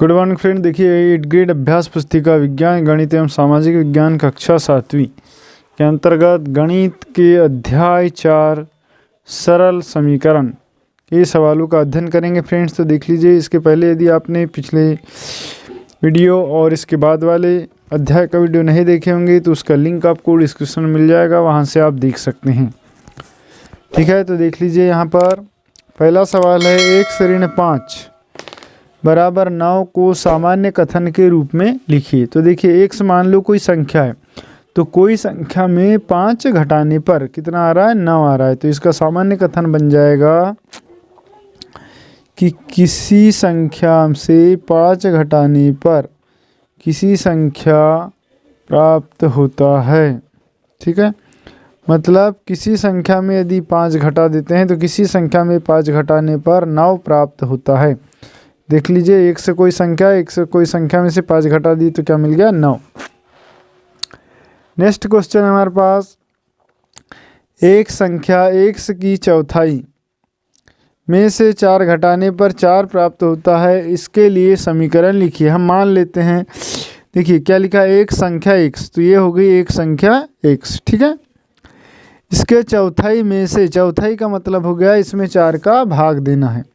Good morning friend. देखिए 8th grade अभ्यास पुस्तिका विज्ञान गणित एवं सामाजिक विज्ञान कक्षा 7वीं के अंतर्गत गणित के अध्याय 4 सरल समीकरण के सवालों का अध्ययन करेंगे फ्रेंड्स। तो देख लीजिए, इसके पहले यदि आपने पिछले वीडियो और इसके बाद वाले अध्याय का वीडियो नहीं देखे होंगे तो उसका लिंक आपको डिस्क्रिप्शन में मिल जाएगा, वहाँ से आप देख सकते हैं। ठीक है, तो देख लीजिए, यहाँ पर पहला सवाल है 1 ऋण 5 बराबर 9 को सामान्य कथन के रूप में लिखिए। तो देखिए, x मान लो कोई संख्या है, तो कोई संख्या में 5 घटाने पर कितना आ रहा है, 9 आ रहा है। तो इसका सामान्य कथन बन जाएगा कि किसी संख्या से 5 घटाने पर किसी संख्या प्राप्त होता है। ठीक है, मतलब किसी संख्या में यदि 5 घटा देते हैं तो किसी संख्या में 5 घटाने पर 9 प्राप्त होता है। देख लीजिए, एक से कोई संख्या में से 5 घटा दी तो क्या मिल गया, 9। नेक्स्ट क्वेश्चन हमारे पास, एक संख्या x की चौथाई में से 4 घटाने पर 4 प्राप्त होता है, इसके लिए समीकरण लिखिए। हम मान लेते हैं, देखिए क्या लिखा है, एक संख्या x, तो ये हो गई एक संख्या x। ठीक है, इसके चौथाई में से, चौथाई का मतलब हो गया इसमें 4 का भाग देना है,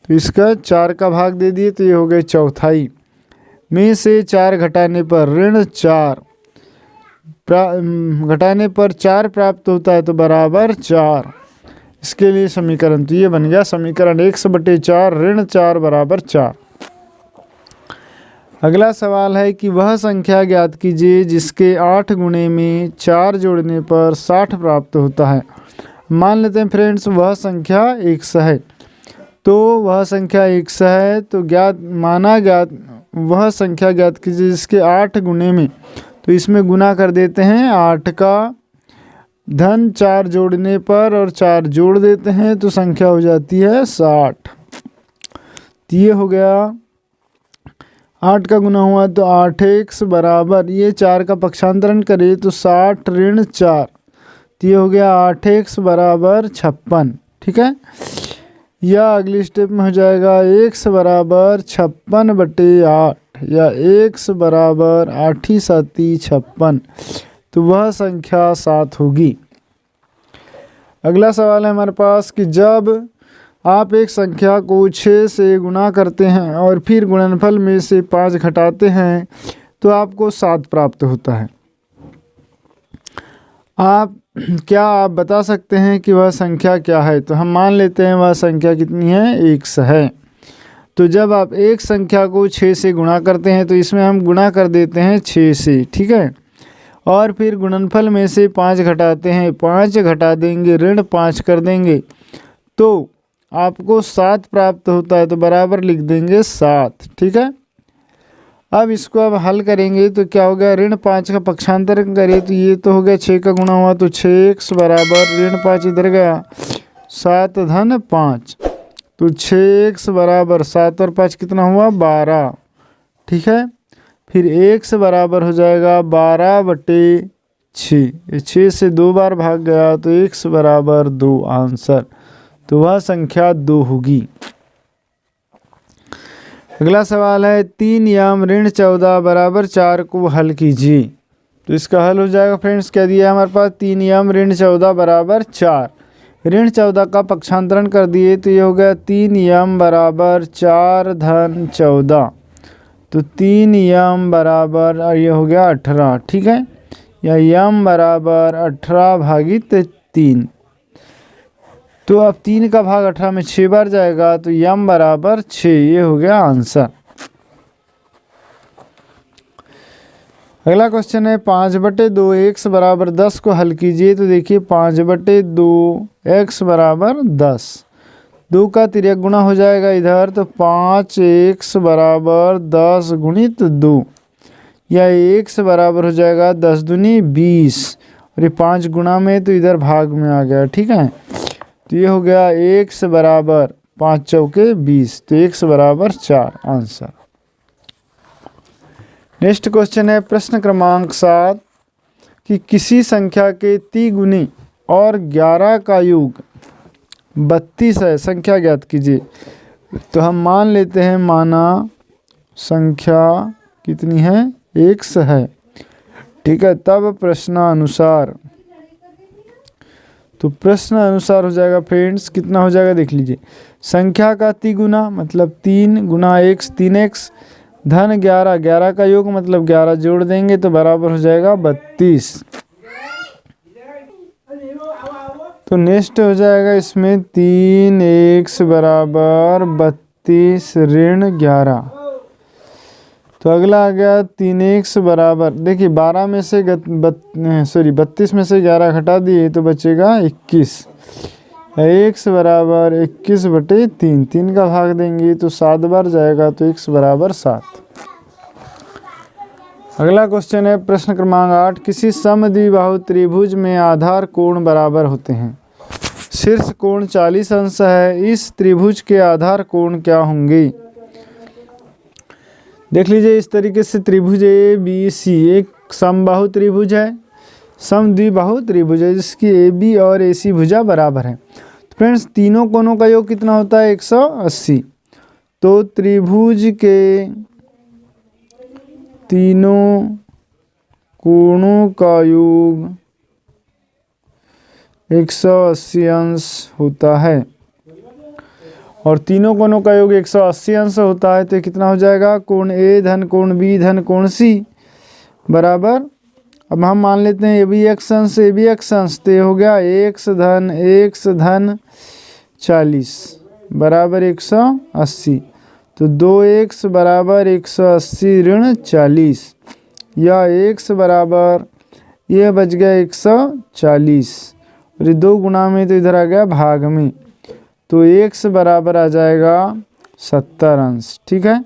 तो इसका 4 का भाग दे दिए तो ये हो गए चौथाई में से 4 घटाने पर ऋण 4 घटाने पर 4 प्राप्त होता है, तो बराबर 4। इसके लिए समीकरण, तो ये बन गया समीकरण x/4 ऋण 4 बराबर 4। अगला सवाल है कि वह संख्या ज्ञात कीजिए जिसके 8 गुणे में 4 जोड़ने पर 60 प्राप्त होता है। मान लेते हैं फ्रेंड्स, वह संख्या x है, तो वह संख्या x है, तो वह संख्या ज्ञात कीजिए जिसके 8 गुणे में, तो इसमें गुना कर देते हैं, 8 का धन 4 जोड़ने पर और 4 जोड़ देते हैं तो संख्या हो जाती है 60। तो ये हो गया, 8 का गुना हुआ तो 8x बराबर, ये 4 का पक्षांतरण करे तो 60 ऋण 4, तो ये हो गया 8x बराबर 56। ठीक है, या अगली स्टेप में हो जाएगा x बराबर 56/8 या x बराबर 8 × 7 = 56, तो वह संख्या 7 होगी। अगला सवाल है हमारे पास कि जब आप एक संख्या को 6 से गुना करते हैं और फिर गुणनफल में से 5 घटाते हैं तो आपको 7 प्राप्त होता है। क्या आप बता सकते हैं कि वह संख्या क्या है? तो हम मान लेते हैं वह संख्या कितनी है, x है। तो जब आप एक संख्या को 6 से गुणा करते हैं तो इसमें हम गुणा कर देते हैं 6 से। ठीक है, और फिर गुणनफल में से 5 घटाते हैं, 5 घटा देंगे, ऋण 5 कर देंगे तो आपको 7 प्राप्त होता है, तो बराबर लिख देंगे 7। ठीक है, अब इसको अब हल करेंगे तो क्या हो गया, ऋण 5 का पक्षांतरण करें तो ये तो हो गया 6 का गुणा हुआ तो 6x बराबर ऋण 5 इधर गया 7 धन 5, तो 6x बराबर 7 और 5 कितना हुआ, 12। ठीक है, फिर x बराबर हो जाएगा 12/6, 6 से 2 बार भाग गया तो x बराबर 2 आंसर, तो वह संख्या 2 होगी। अगला सवाल है 3 याम ऋण 14 बराबर 4 को हल कीजिए। तो इसका हल हो जाएगा फ्रेंड्स, क्या दिया है हमारे पास, 3 याम ऋण 14 बराबर 4, ऋण 14 का पक्षांतरण कर दिए तो ये हो गया 3 याम बराबर 4 धन 14, तो 3 याम बराबर ये हो गया 18। ठीक है, या याम बराबर 18 भागित 3, तो अब 3 का भाग 18 में 6 बार जाएगा तो यम बराबर 6, ये हो गया आंसर। अगला क्वेश्चन है 5/2 x बराबर 10 को हल कीजिए। तो देखिए 5/2 x बराबर 10, 2 का तिर्यक गुणा हो जाएगा इधर, तो 5x बराबर 10 गुणित 2, या x बराबर हो जाएगा 10 दूनी 20, और ये 5 गुणा में तो इधर भाग में आ गया। ठीक है, तो ये हो गया x बराबर 5 चौके 20, तो x बराबर 4 आंसर। नेक्स्ट क्वेश्चन है प्रश्न क्रमांक 7 कि किसी संख्या के तिगुनी और 11 का योग 32 है, संख्या ज्ञात कीजिए। तो हम मान लेते हैं, माना संख्या कितनी है, x है। ठीक है, तब प्रश्नानुसार, तो प्रश्न अनुसार हो जाएगा फ्रेंड्स, कितना हो जाएगा देख लीजिए, संख्या का तिगुना मतलब 3 गुना x 3x, धन 11, 11 का योग मतलब 11 जोड़ देंगे तो बराबर हो जाएगा 32। तो नेक्स्ट हो जाएगा इसमें 3x बराबर 32 ऋण 11। तो अगला आ गया 3x बराबर, देखिए 12 में से 32 में से 11 घटा दिए तो बचेगा 21। x बराबर 21/3, 3 का भाग देंगे तो 7 बार जाएगा तो x बराबर 7। अगला क्वेश्चन है प्रश्न क्रमांक 8, किसी समद्विबाहु त्रिभुज में आधार कोण बराबर होते हैं। शीर्ष कोण 40 अंश है, इस त्रिभुज के आधार कोण क्या होंगे। देख लीजिए इस तरीके से त्रिभुज ABC एक समबाहु त्रिभुज है, समद्विबाहु त्रिभुज है जिसकी AB और AC भुजा बराबर है। तो फ्रेंड्स तीनों कोणों का योग कितना होता है 180। तो त्रिभुज के तीनों कोणों का योग 180 अंश होता है और तीनों कोणों का योग 180 अंश होता है। तो कितना हो जाएगा, कोण A धन कोण B धन कोण C बराबर, अब हम मान लेते हैं AB x अंश AB x अंश, तो हो गया x धन 40 बराबर 180। तो 2x बराबर 180 ऋण 40, या x बराबर ये बच गया 140 और ये 2 गुना में तो इधर आ गया भाग में, तो x बराबर आ जाएगा 70 अंश। ठीक है,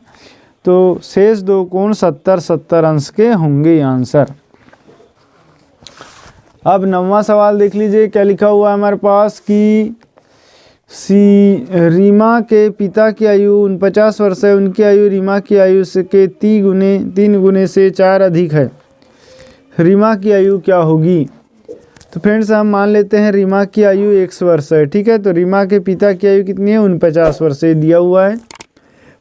तो शेष 2 कोण 70 अंश के होंगे आंसर। अब 9वां सवाल देख लीजिए क्या लिखा हुआ है हमारे पास कि रीमा के पिता की आयु 49 वर्ष है, उनकी आयु रीमा की आयु से के 3 गुने से 4 अधिक है। रीमा की आयु क्या होगी। तो फ्रेंड्स हम मान लेते हैं रीमा की आयु 100 वर्ष है। ठीक है, तो रीमा के पिता की आयु कितनी है 49 वर्ष है, दिया हुआ है।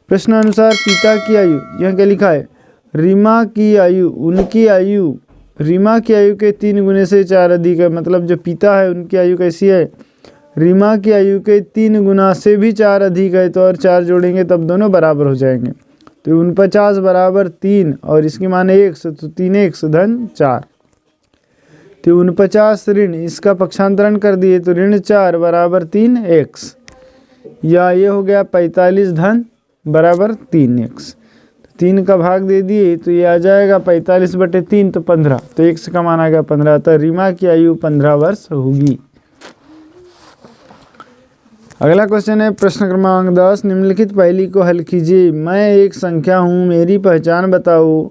प्रश्न अनुसार पिता की आयु, यहाँ क्या लिखा है, रीमा की आयु, उनकी आयु रीमा की आयु के 3 गुने से 4 अधिक है, मतलब जो पिता है उनकी आयु कैसी है, रीमा की आयु के 3 गुना से भी 4 अधिक है, तो और 4 जोड़ेंगे तब दोनों बराबर हो जाएंगे। तो 49 बराबर 3 और इसकी माने 1, तो 3x धन 4, तो 49 ऋण, इसका पक्षांतरण कर दिए तो ऋण 4 बराबर 3x, या ये हो गया 45 धन बराबर 3x। 3 का भाग दे दिए तो ये आ जाएगा 45/3 तो 15, तो x का मान आ गया 15, तो रीमा की आयु 15 वर्ष होगी। अगला क्वेश्चन है प्रश्न क्रमांक 10, निम्नलिखित पहेली को हल कीजिए। मैं एक संख्या हूँ, मेरी पहचान बताओ,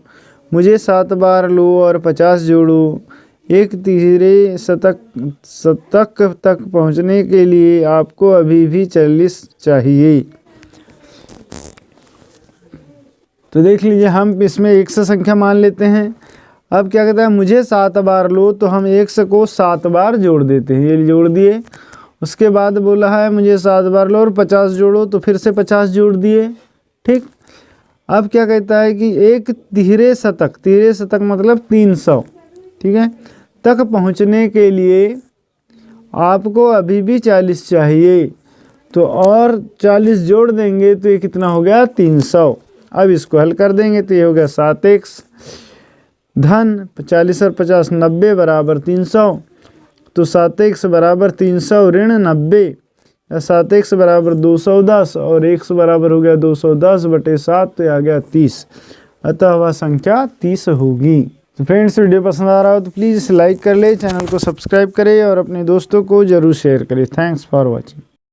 मुझे 7 बार लो और 50 जोड़ो, एक तिहरे शतक तक पहुँचने के लिए आपको अभी भी 40 चाहिए। तो देख लीजिए हम इसमें x संख्या मान लेते हैं। अब क्या कहता है, मुझे 7 बार लो, तो हम x को 7 बार जोड़ देते हैं, ये जोड़ दिए। उसके बाद बोला है मुझे 7 बार लो और 50 जोड़ो, तो फिर से 50 जोड़ दिए। ठीक, अब क्या कहता है कि एक तिहरे शतक मतलब 300, ठीक है, तक पहुंचने के लिए आपको अभी भी 40 चाहिए, तो और 40 जोड़ देंगे तो ये कितना हो गया 300। अब इसको हल कर देंगे तो ये हो गया 7x धन 40 और 50 90 बराबर 300, तो 7x बराबर 300 ऋण 90, या 7x बराबर 210 और x बराबर हो गया 210/7, तो आ गया 30, अतः वह संख्या 30 होगी। तो फ्रेंड्स वीडियो पसंद आ रहा हो तो प्लीज़ इसे लाइक कर ले, चैनल को सब्सक्राइब करें और अपने दोस्तों को ज़रूर शेयर करें। Thanks for watching.